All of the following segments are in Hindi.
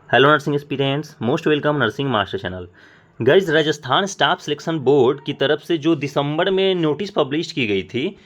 Hello nursing aspirants, most welcome nursing master channel. Guys, Rajasthan staff selection board की तरफ से जो दिसंबर में नोटिस पब्लिश की गई थी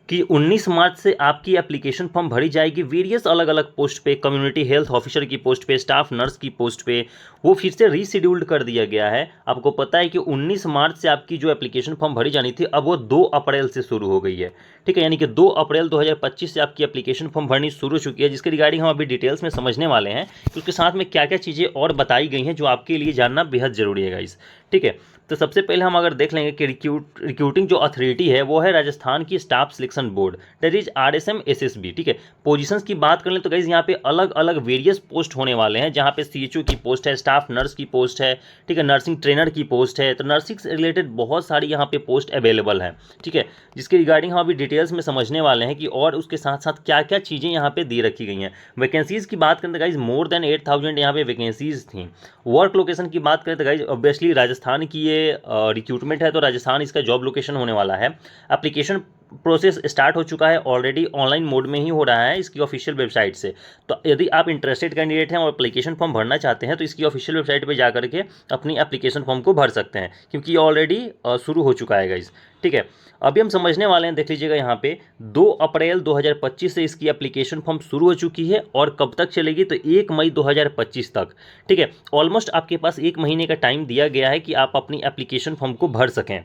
कि 19 मार्च से आपकी एप्लीकेशन फॉर्म भरी जाएगी वेरियस अलग अलग पोस्ट पे, कम्युनिटी हेल्थ ऑफिसर की पोस्ट पे, स्टाफ नर्स की पोस्ट पे, वो फिर से रीशेड्यूल्ड कर दिया गया है। आपको पता है कि 19 मार्च से आपकी जो एप्लीकेशन फॉर्म भरी जानी थी अब वो 2 अप्रैल से शुरू हो गई है। ठीक है, यानी कि 2 अप्रैल 2025 से आपकी एप्लीकेशन फॉर्म भरनी शुरू हो चुकी है, जिसके रिगार्डिंग हम अभी डिटेल्स में समझने वाले हैं कि उसके साथ में क्या क्या चीज़ें और बताई गई हैं जो आपके लिए जानना बेहद ज़रूरी है गाइस। ठीक है, तो सबसे पहले हम अगर देख लेंगे कि रिक्रूटिंग जो अथॉरिटी है वो है राजस्थान की staff selection board, that is RSM-SSB। ठीक है, पोजीशंस की बात कर लें तो गाइज यहाँ पे अलग अलग वेरियस पोस्ट होने वाले हैं, जहाँ पे CHO की पोस्ट है, स्टाफ नर्स की पोस्ट है, ठीक है, नर्सिंग ट्रेनर की पोस्ट है। तो नर्सिंग से रिलेटेड बहुत सारी यहाँ पे पोस्ट अवेलेबल है। ठीक है, जिसके रिगार्डिंग हम अभी डिटेल्स में समझने वाले हैं कि और उसके साथ साथ क्या क्या चीज़ें यहाँ पे दे रखी गई हैं। वैकेंसीज़ की बात करें तो गाइज मोर देन 8,000 यहाँ पे वैकेंसीज थी। वर्क लोकेशन की बात करें तो गाइज ऑब्वियसली राजस्थान की ये रिक्रूटमेंट है, तो राजस्थान इसका जॉब लोकेशन होने वाला है। एप्लीकेशन प्रोसेस स्टार्ट हो चुका है, ऑलरेडी ऑनलाइन मोड में ही हो रहा है इसकी ऑफिशियल वेबसाइट से। तो यदि आप इंटरेस्टेड कैंडिडेट हैं और एप्लीकेशन फॉर्म भरना चाहते हैं तो इसकी ऑफिशियल वेबसाइट पर जाकर के अपनी एप्लीकेशन फॉर्म को भर सकते हैं, क्योंकि ये ऑलरेडी शुरू हो चुका है गाइज। ठीक है, अभी हम समझने वाले हैं, देख लीजिएगा यहाँ पे 2 अप्रैल 2025 से इसकी एप्लीकेशन फॉर्म शुरू हो चुकी है और कब तक चलेगी तो 1 मई 2025 तक। ठीक है, ऑलमोस्ट आपके पास 1 महीने का टाइम दिया गया है कि आप अपनी एप्लीकेशन फॉर्म को भर सकें।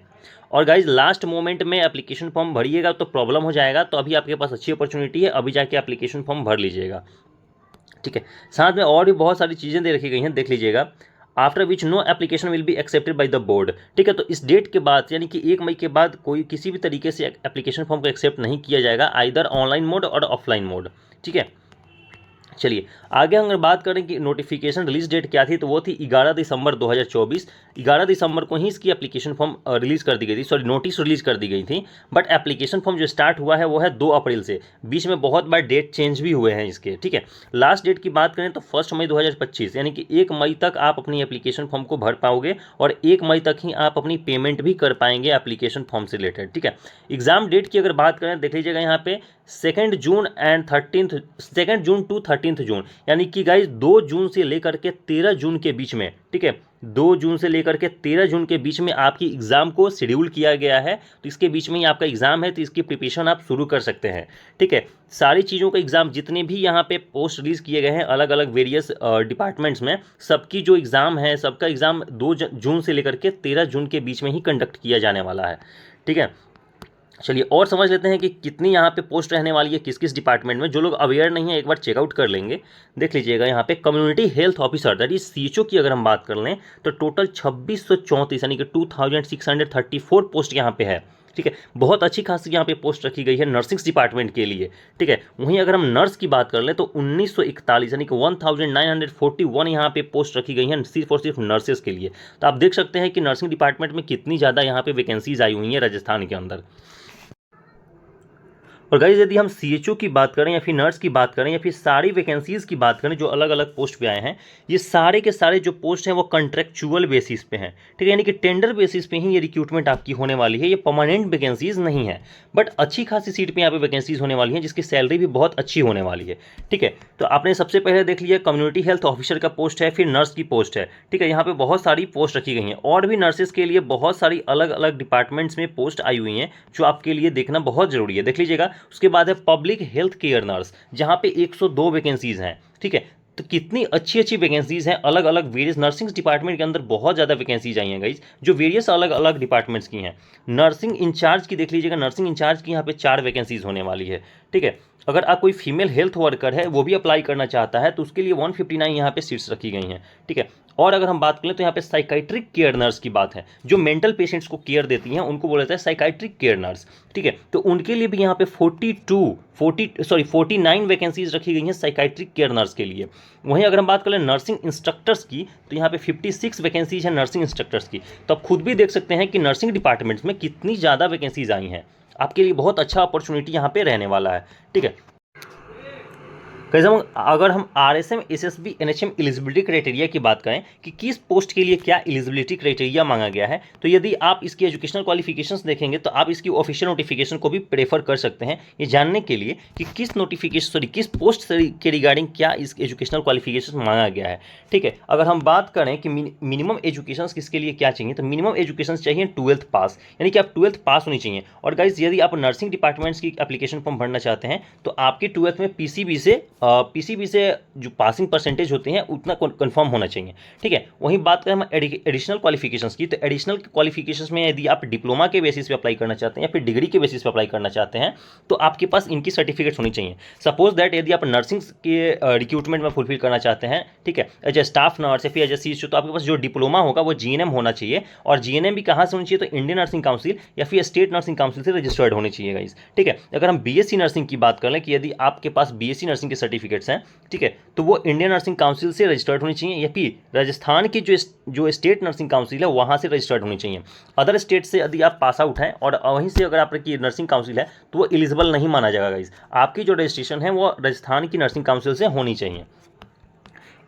और गाइज लास्ट मोमेंट में एप्लीकेशन फॉर्म भरिएगा तो प्रॉब्लम हो जाएगा, तो अभी आपके पास अच्छी अपॉर्चुनिटी है, अभी जाके एप्लीकेशन फॉर्म भर लीजिएगा। ठीक है, साथ में और भी बहुत सारी चीज़ें दे रखी गई हैं, देख लीजिएगा। After which no application will be accepted by the board. ठीक है, तो इस डेट के बाद यानी कि 1 मई के बाद कोई किसी भी तरीके से एप्लीकेशन फॉर्म को एक्सेप्ट नहीं किया जाएगा, आइदर ऑनलाइन मोड और ऑफलाइन मोड। ठीक है, चलिए आगे अगर बात करें कि नोटिफिकेशन रिलीज डेट क्या थी, तो वो थी 11 दिसंबर 2024। 11 दिसंबर को ही इसकी एप्लीकेशन फॉर्म रिलीज कर दी गई थी, सॉरी नोटिस रिलीज कर दी गई थी। बट एप्लीकेशन फॉर्म जो स्टार्ट हुआ है वो है 2 अप्रैल से, बीच में बहुत बार डेट चेंज भी हुए हैं इसके। ठीक है, लास्ट डेट की बात करें तो 1 मई 2025, यानी कि 1 मई तक आप अपनी एप्लीकेशन फॉर्म को भर पाओगे और 1 मई तक ही आप अपनी पेमेंट भी कर पाएंगे एप्लीकेशन फॉर्म से रिलेटेड। ठीक है, एग्जाम डेट की अगर बात करें देख लीजिएगा यहाँ पे 2 जून एंड 2 जून टू 13 जून, यानी कि गाइज 2 जून से लेकर के 13 जून के बीच में। ठीक है, 2 जून से लेकर के 13 जून के बीच में आपकी एग्ज़ाम को शेड्यूल किया गया है, तो इसके बीच में ही आपका एग्ज़ाम है, तो इसकी प्रिपरेशन आप शुरू कर सकते हैं। ठीक है, सारी चीज़ों का एग्ज़ाम जितने भी यहाँ पे पोस्ट रिलीज़ किए गए हैं अलग अलग वेरियस डिपार्टमेंट्स में, सबकी जो एग्ज़ाम है सबका एग्ज़ाम 2 जून से लेकर के 13 जून के बीच में ही कंडक्ट किया जाने वाला है। ठीक है, चलिए और समझ लेते हैं कि कितनी यहाँ पे पोस्ट रहने वाली है किस किस डिपार्टमेंट में। जो लोग अवेयर नहीं है एक बार चेकआउट कर लेंगे। देख लीजिएगा यहाँ पे community health officer that is CHO की अगर हम बात कर लें तो टोटल 2634 यानी कि 2634 पोस्ट यहाँ पे है। ठीक है, बहुत अच्छी खासी यहाँ पे पोस्ट रखी गई है नर्सिंग डिपार्टमेंट के लिए। ठीक है, वहीं अगर हम नर्स की बात कर लें तो 1941 यानी कि 1941 यहाँ पे पोस्ट रखी गई हैं सिर्फ और सिर्फ नर्सेज के लिए। तो आप देख सकते हैं कि नर्सिंग डिपार्टमेंट में कितनी ज़्यादा यहाँ पे वैकेंसीज आई हुई हैं राजस्थान के अंदर। और गाइज यदि हम CHO की बात करें या फिर नर्स की बात करें या फिर सारी वैकेंसीज़ की बात करें जो अलग अलग पोस्ट पे आए हैं, ये सारे के सारे जो पोस्ट हैं वो कॉन्ट्रेक्चुअल बेसिस पे हैं। ठीक है, यानी कि टेंडर बेसिस पे ही ये रिक्रूटमेंट आपकी होने वाली है, ये परमानेंट वैकेंसीज़ नहीं है। बट अच्छी खासी सीट पे यहाँ पे वैकेंसीज़ होने वाली हैं जिसकी सैलरी भी बहुत अच्छी होने वाली है। ठीक है, तो आपने सबसे पहले देख लिया कम्युनिटी हेल्थ ऑफिसर का पोस्ट है, फिर नर्स की पोस्ट है। ठीक है, यहाँ पे बहुत सारी पोस्ट रखी गई हैं और भी नर्सेज के लिए बहुत सारी अलग अलग डिपार्टमेंट्स में पोस्ट आई हुई हैं जो आपके लिए देखना बहुत ज़रूरी है। देख लीजिएगा, उसके बाद है पब्लिक हेल्थ केयर नर्स, जहां पे 102 वैकेंसीज हैं। ठीक है, तो कितनी अच्छी अच्छी वैकेंसीज हैं अलग अलग वेरियस नर्सिंग डिपार्टमेंट के अंदर, बहुत ज़्यादा वैकेंसीज आई हैं गाइज जो वेरियस अलग अलग डिपार्टमेंट्स की हैं। नर्सिंग इंचार्ज की देख लीजिएगा, नर्सिंग इंचार्ज की यहाँ पे 4 वैकेंसीज होने वाली है। ठीक है, अगर आप कोई फीमेल हेल्थ वर्कर है वो भी अप्लाई करना चाहता है तो उसके लिए 159 यहाँ पे सीट्स रखी गई हैं। ठीक है, और अगर हम बात करें तो यहाँ पे साइकाइट्रिक केयर नर्स की बात है, जो मेंटल पेशेंट्स को केयर देती हैं उनको बोला जाता है साइकाइट्रिक केयर नर्स। ठीक है, तो उनके लिए भी यहाँ पे 49 वैकेंसीज रखी गई हैं साइकाइट्रिक केयर नर्स के लिए। वहीं अगर हम बात करें नर्सिंग इंस्ट्रक्टर्स की तो यहाँ पे 56 वैकेंसीज हैं नर्सिंग इंस्ट्रक्टर्स की। तो आप खुद भी देख सकते हैं कि नर्सिंग डिपार्टमेंट्स में कितनी ज़्यादा वैकेंसीज आई हैं, आपके लिए बहुत अच्छा अपॉर्चुनिटी यहाँ पे रहने वाला है। ठीक है, अगर हम RSM SSB NHM eligibility criteria की बात करें कि किस पोस्ट के लिए क्या एलिजिबिलिटी क्राइटेरिया मांगा गया है, तो यदि आप इसकी एजुकेशनल क्वालिफिकेशंस देखेंगे तो आप इसकी ऑफिशियल नोटिफिकेशन को भी प्रेफर कर सकते हैं ये जानने के लिए कि किस पोस्ट के रिगार्डिंग क्या इस एजुकेशनल क्वालिफिकेशन मांगा गया है। ठीक है, अगर हम बात करें कि मिनिमम एजुकेशन किसके लिए क्या चाहिए, तो मिनिमम एजुकेशन चाहिए 12th पास, यानी कि आप 12th पास होनी चाहिए। और गाइज यदि आप नर्सिंग डिपार्टमेंट्स की एप्लीकेशन फॉर्म भरना चाहते हैं तो आपकी 12th में पीसीबी से जो पासिंग परसेंटेज होती हैं उतना कंफर्म होना चाहिए। ठीक है, वहीं बात करें हम एडिशनल क्वालिफिकेशंस की, तो एडिशनल क्वालिफिकेशंस में यदि आप डिप्लोमा के बेसिस पे अप्लाई करना चाहते हैं या फिर डिग्री के बेसिस पे अप्लाई करना चाहते हैं तो आपके पास इनकी सर्टिफिकेट्स होनी चाहिए। सपोज दैट यदि आप नर्सिंग के रिक्रूटमेंट में फुलफिल करना चाहते हैं, ठीक है, एज ए स्टाफ नर्स या फिर एज ए सीएचओ, तो आपके पास जो डिप्लोमा होगा वो जीएनएम होना चाहिए। और जीएनएम भी कहाँ से होनी चाहिए, तो इंडियन नर्सिंग काउंसिल या फिर स्टेट नर्सिंग काउंसिल से रजिस्टर्ड होनी चाहिए गाइस। ठीक है, अगर हम बीएससी नर्सिंग की बात कर लें कि यदि आपके पास बीएससी नर्सिंग के सर्टिफिकेट्स हैं, ठीक है, तो वो इंडियन नर्सिंग काउंसिल से रजिस्टर्ड होनी चाहिए या फिर राजस्थान की जो स्टेट नर्सिंग काउंसिल है वहाँ से रजिस्टर्ड होनी चाहिए। अदर स्टेट से यदि आप पास आउट हैं और वहीं से अगर आपकी नर्सिंग काउंसिल है तो वो एलिजिबल नहीं माना जाएगा गाइस। आपकी जो रजिस्ट्रेशन है वो राजस्थान की नर्सिंग काउंसिल से होनी चाहिए।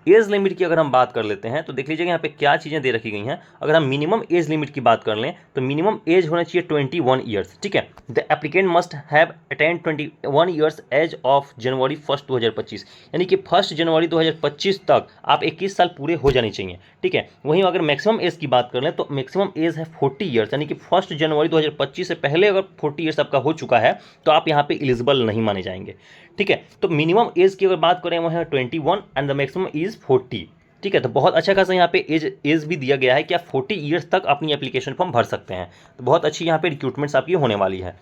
एज लिमिट की अगर हम बात कर लेते हैं तो देख लीजिएगा यहाँ पे क्या चीज़ें दे रखी गई हैं। अगर हम मिनिमम एज लिमिट की बात कर लें तो मिनिमम एज होना चाहिए 21 ईयर्स। ठीक है, the applicant must have attend 21 years age of January 1 2025, यानी कि 1 जनवरी 2025 तक आप 21 साल पूरे हो जाने चाहिए। ठीक है, वहीं अगर मैक्सिमम एज की बात कर लें तो मैक्सिमम एज है 40 ईयर्स, यानी कि 1 जनवरी 2025 से पहले अगर 40 ईयर्स आपका हो चुका है तो आप यहाँ पे एलिजिबल नहीं माने जाएंगे। ठीक है, तो मिनिमम एज की अगर बात करें वो है 21 एंड द मैक्सिमम इज 40। ठीक है, तो बहुत अच्छा खासा यहाँ पे एज भी दिया गया है कि आप 40 ईयर्स तक अपनी एप्लीकेशन फॉर्म भर सकते हैं। तो बहुत अच्छी यहाँ पे रिक्रूटमेंट्स आपकी होने वाली है।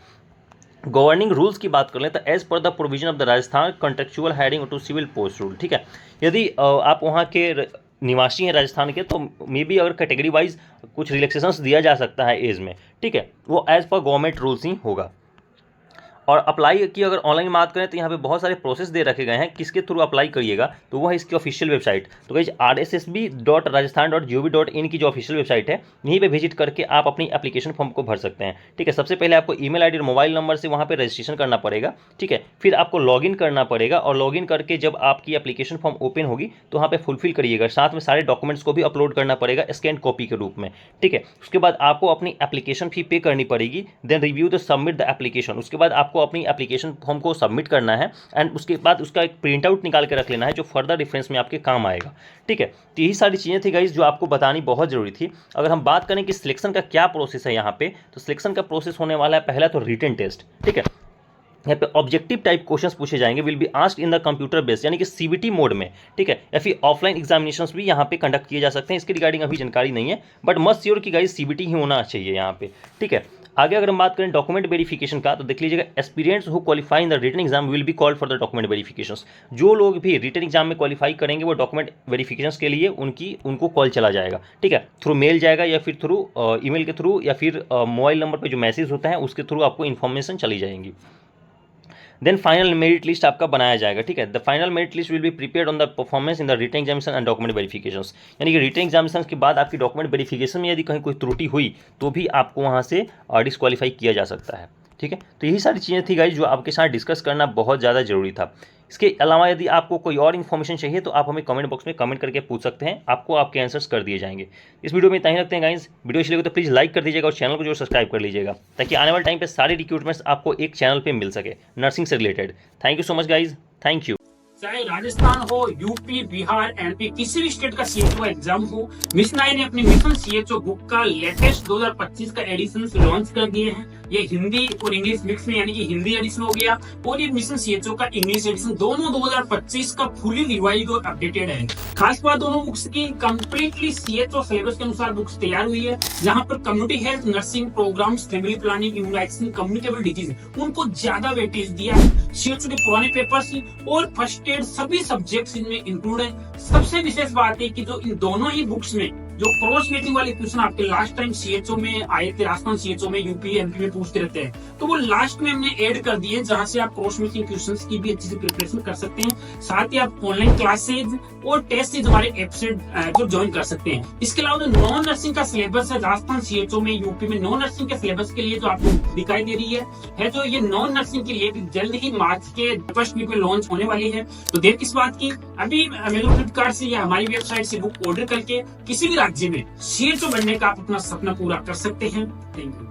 गवर्निंग रूल्स की बात कर लें तो एज पर the provision of the Rajasthan contractual hiring to civil post rule. ठीक है, यदि आप वहाँ के निवासी हैं राजस्थान के तो मे बी अगर कैटेगरी वाइज कुछ रिलैक्सेशंस दिया जा सकता है एज में। ठीक है, वो एज पर गवर्नमेंट रूल्स ही होगा। और अप्लाई की अगर ऑनलाइन बात करें तो यहाँ पे बहुत सारे प्रोसेस दे रखे गए हैं किसके थ्रू अप्लाई करिएगा, तो वो है इसकी ऑफिशियल वेबसाइट। तो गाइस rssb.rajasthan.gov.in की जो ऑफिशियल वेबसाइट है यहीं पे विजिट करके आप अपनी एप्लीकेशन फॉर्म को भर सकते हैं। ठीक है, सबसे पहले आपको ईमेल आईडी और मोबाइल नंबर से वहाँ पे रजिस्ट्रेशन करना पड़ेगा। ठीक है, फिर आपको लॉगिन करना पड़ेगा और लॉगिन करके जब आपकी एप्लीकेशन फॉर्म ओपन होगी तो वहाँ पे फुलफिल करिएगा। साथ में सारे डॉक्यूमेंट्स को भी अपलोड करना पड़ेगा स्कैन कॉपी के रूप में। ठीक है, उसके बाद आपको अपनी एप्लीकेशन फी पे करनी पड़ेगी। Then review the submit the application, उसके बाद आपको अपनी एप्लीकेशन फॉर्म को सबमिट करना है एंड उसके बाद उसका एक प्रिंट आउट निकाल के रख लेना है जो फर्दर रेफरेंस में आपके काम आएगा। ठीक है, तो यही सारी चीज़ें थी गाइज जो आपको बतानी बहुत जरूरी थी। अगर हम बात करें कि सिलेक्शन का क्या प्रोसेस है यहाँ पे, तो सिलेक्शन का प्रोसेस होने वाला है पहला तो रिटन टेस्ट। ठीक है, यहाँ पे ऑब्जेक्टिव टाइप क्वेश्चंस पूछे जाएंगे, will be asked in the computer based, यानी कि सीबीटी मोड में। ठीक है, या फिर ऑफलाइन एग्जामिनेशंस भी यहाँ पे कंडक्ट किए जा सकते हैं। इसके रिगार्डिंग अभी जानकारी नहीं है, बट मस्ट श्योर कि गाइज सीबीटी ही होना चाहिए यहाँ पे। ठीक है, आगे अगर हम बात करें डॉक्यूमेंट वेरिफिकेशन का, तो देख लीजिएगा aspirants who qualify in the written exam will be called for the document verifications. जो लोग भी रिटन एग्जाम में क्वालिफाई करेंगे वो डॉक्यूमेंट वेरिफिकेशंस के लिए उनको कॉल चला जाएगा। ठीक है, थ्रू मेल जाएगा या फिर थ्रू ईमेल के थ्रू या फिर मोबाइल नंबर पर जो मैसेज होता है उसके थ्रू आपको इन्फॉर्मेशन चली जाएंगी। देन फाइनल मेरिट लिस्ट आपका बनाया जाएगा। ठीक है, the final merit list will be prepared on the performance in the written examination and document verifications, यानी कि रिटन एग्जामिनेशन के बाद आपकी डॉक्यूमेंट वेरिफिकेशन में यदि कहीं कोई त्रुटि हुई तो भी आपको वहाँ से डिस्क्वालीफाई किया जा सकता है। ठीक है, तो यही सारी चीज़ें थी गाइज जो आपके साथ डिस्कस करना बहुत ज़्यादा जरूरी था। इसके अलावा यदि आपको कोई और इन्फॉर्मेशन चाहिए तो आप हमें कमेंट बॉक्स में कमेंट करके पूछ सकते हैं, आपको आपके आंसर्स कर दिए जाएंगे। इस वीडियो में इतना ही रखते हैं गाइज। वीडियो अच्छी लगे तो प्लीज़ लाइक कर दीजिएगा और चैनल को जो सब्सक्राइब कर लीजिएगा ताकि आने वाले टाइम पे सारे रिक्रूटमेंट्स आपको एक चैनल पे मिल सके नर्सिंग से related. Thank you so much guys, thank you. चाहे राजस्थान हो, यूपी, बिहार, एमपी, किसी भी स्टेट का सीएचओ एग्जाम हो, मिशन आई ने अपनी मिशन सीएचओ बुक का लेटेस्ट 2025 का एडिशन लॉन्च कर दिए हैं। ये हिंदी और इंग्लिश मिक्स में, यानी कि हिंदी एडिशन हो गया और ये मिशन सीएचओ का इंग्लिश एडिशन, दोनों 2025 का फुली रिवाइज और अपडेटेड है। खास बात दोनों बुक्स की कंप्लीटली सीएचओ सिलेबस के अनुसार बुक्स तैयार हुई है, जहाँ पर community health, nursing programmes, family planning, immunisation, communicable disease उनको ज्यादा वेटेज दिया है। सीएचओ के पुराने पेपर्स और फर्स्ट एड सभी सब्जेक्ट्स इनमें इंक्लूड है। सबसे विशेष बात है कि जो इन दोनों ही बुक्स में जो क्रॉस मैचिंग वाले क्वेश्चन आपके लास्ट टाइम सीएचओ में आए थे, राजस्थान सीएचओ में, यूपी एमपी में पूछते रहते हैं, तो वो लास्ट में हमने ऐड कर दिए, जहां से आप क्रॉस मैचिंग क्वेश्चंस की भी अच्छी से प्रिपरेशन कर सकते हैं। साथ ही आप ऑनलाइन क्लासेज और टेस्ट सीरीज हमारे ऐप से जो ज्वाइन कर सकते हैं। इसके अलावा जो नॉन नर्सिंग का सिलेबस है राजस्थान सीएचओ में, यूपी में, नॉन नर्सिंग के सिलेबस के लिए जो आपको दिखाई दे रही है जो ये नॉन नर्सिंग के लिए जल्द ही मार्च के फर्स्ट वीक में लॉन्च होने वाली है। तो देर किस बात की, अभी अमेजन फ्लिपकार्ट से या हमारी वेबसाइट से बुक ऑर्डर करके किसी भी राज्य में सीएचओ बनने का आप अपना सपना पूरा कर सकते हैं। Thank you.